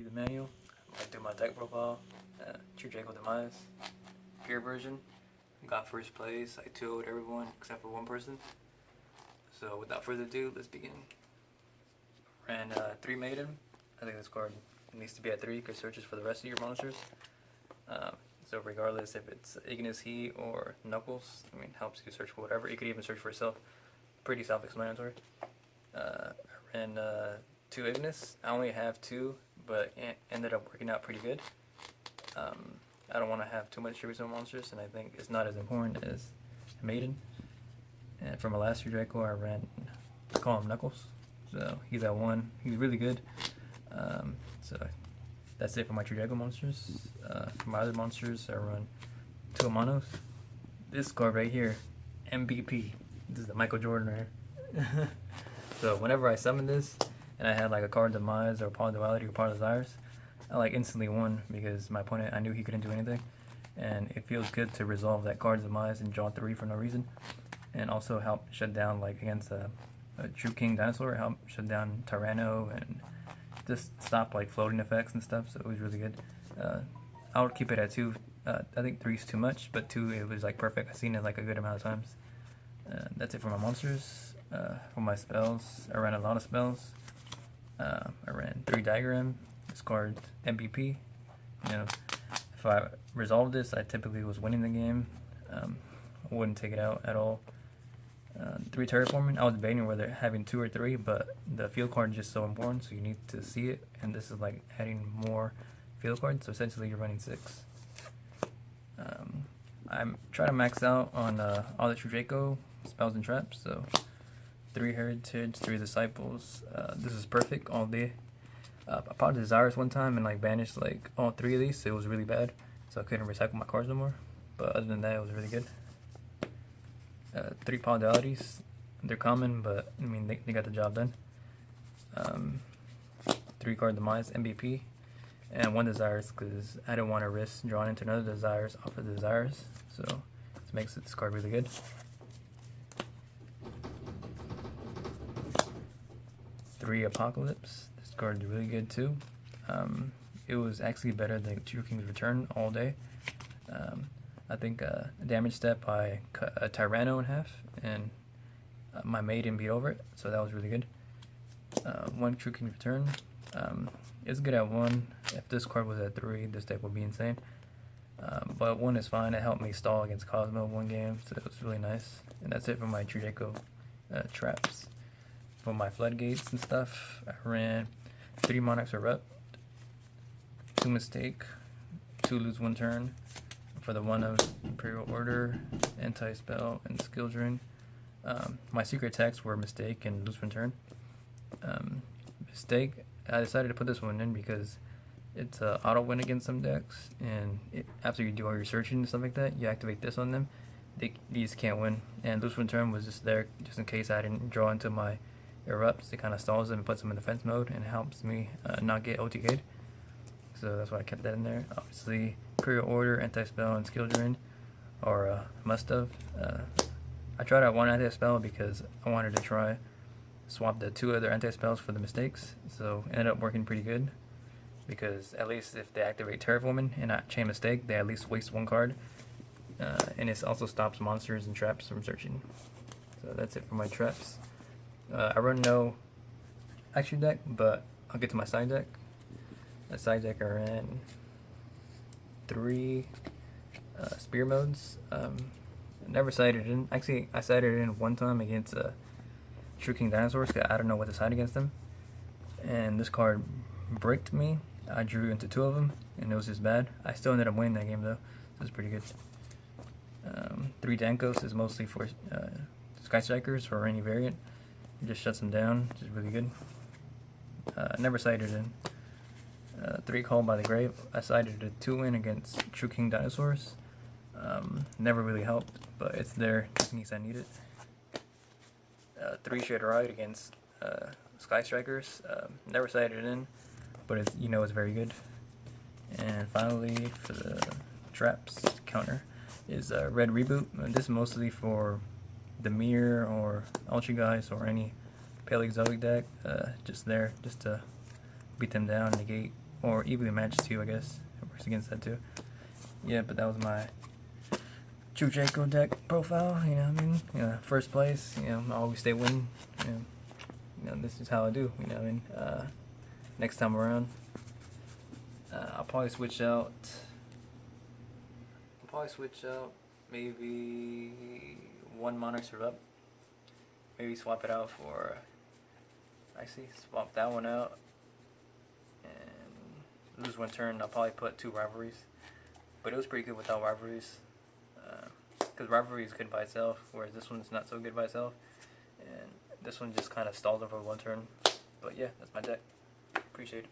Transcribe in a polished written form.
The manual. I'm going to do my deck profile. Draco Demise. Pure version. Got first place. I 2-0'd everyone except for one person. So without further ado, let's begin. Ran 3 Maiden. I think this card needs to be at 3 because it searches for the rest of your monsters. So regardless if it's Ignis, He, or Knuckles, I mean, helps you search for whatever. You could even search for yourself. Pretty self-explanatory. I ran 2 Ignis. I only have 2, but it ended up working out pretty good. I don't want to have too much Tribute monsters, and I think it's not as important as Maiden. And for my last year Draco, I ran, I call him Knuckles. So he's at 1. He's really good. So that's it for my Draco monsters. For my other monsters, I run 2 Amanos. This card right here, MVP. This is the Michael Jordan right here. So whenever I summon this, and I had like a card Demise or Pawn Duality or Pawn Desires, I like instantly won because my opponent, I knew he couldn't do anything. And it feels good to resolve that card's Demise and draw 3 for no reason. And also help shut down, like against a True King Dinosaur, help shut down Tyranno and just stop like floating effects and stuff. So it was really good. I would keep it at 2. I think 3 is too much, but 2 it was like perfect. I've seen it like a good amount of times. That's it for my monsters. For my spells, I ran a lot of spells. I ran 3 Diagram. This card MVP. You know, if I resolved this, I typically was winning the game. I wouldn't take it out at all. 3 Terraforming. I was debating whether having 2 or 3, but the field card is just so important, so you need to see it. And this is like adding more field cards. So essentially, you're running 6. I'm trying to max out on all the Draco spells and traps. So 3 Heritage, 3 Disciples. This is perfect all day. I popped Desires one time and like banished like all 3 of these, so it was really bad. So I couldn't recycle my cards no more. But other than that, it was really good. 3 Podalities. They're common, but I mean they got the job done. 3 card Demise MVP, and 1 Desires because I didn't want to risk drawing into another Desires off of the Desires. So this makes this card really good. 3 Apocalypse. This card is really good too. It was actually better than True King's Return all day. I think damage step I cut a Tyranno in half, and my Maiden beat over it, so that was really good. 1 True King's Return. It's good at 1. If this card was at 3, this deck would be insane. But 1 is fine. It helped me stall against Cosmo 1 game, so it was really nice. And that's it for my Draco traps. For my floodgates and stuff, I ran 3 Monarchs Erupt, 2 Mistake, 2 Lose 1 Turn. For the 1 of Imperial Order, Anti-Spell, and Skill Drain. My secret attacks were Mistake and Lose 1 Turn. Mistake, I decided to put this one in because it's a auto win against some decks, and after you do all your searching and stuff like that, you activate this on them. These can't win, and Lose 1 Turn was just there just in case I didn't draw into my Erupts. It kind of stalls them and puts them in defense mode and helps me not get OTK'd. So that's why I kept that in there. Obviously, Imperial Order, Anti-Spell, and Skill Drain are must-have. I tried out 1 Anti-Spell because I wanted to try swap the 2 other Anti-Spells for the mistakes. So it ended up working pretty good because at least if they activate Terraforming and not Chain Mistake, they at least waste 1 card. And it also stops monsters and traps from searching. So that's it for my traps. I run no action deck, but I'll get to my side deck. The side deck I ran 3 spear modes. Never sided in. Actually, I sided in 1 time against True King Dinosaurs because I don't know what to side against them. And this card bricked me. I drew into 2 of them, and it was just bad. I still ended up winning that game though, so it's pretty good. 3 Dankos is mostly for Sky Strikers or any variant. It just shuts them down, which is really good. Never sided in. 3 Called by the Grave. I sided a 2-win against True King Dinosaurs. Never really helped, but it's there just in case I need it. 3 Shared Ride against Sky Strikers. Never sided in, but it's, it's very good. And finally, for the traps counter, is Red Reboot. And this is mostly for the Mirror or Ultra Guys or any Paleozoic deck. Just there, just to beat them down, negate or evenly matched too, I guess. It works against that too. Yeah, but that was my True Draco deck profile, you know what I mean? You know, first place, you know, I always stay winning. You know, this is how I do, you know what I mean? Next time around, I'll probably switch out. Maybe one Monarch Serve Up. Maybe swap it out for. Swap that one out. And lose one turn. I'll probably put 2 Rivalries. But it was pretty good without Rivalries. Because Rivalry is good by itself, whereas this one's not so good by itself. And this one just kind of stalled over one turn. But yeah, that's my deck. Appreciate it.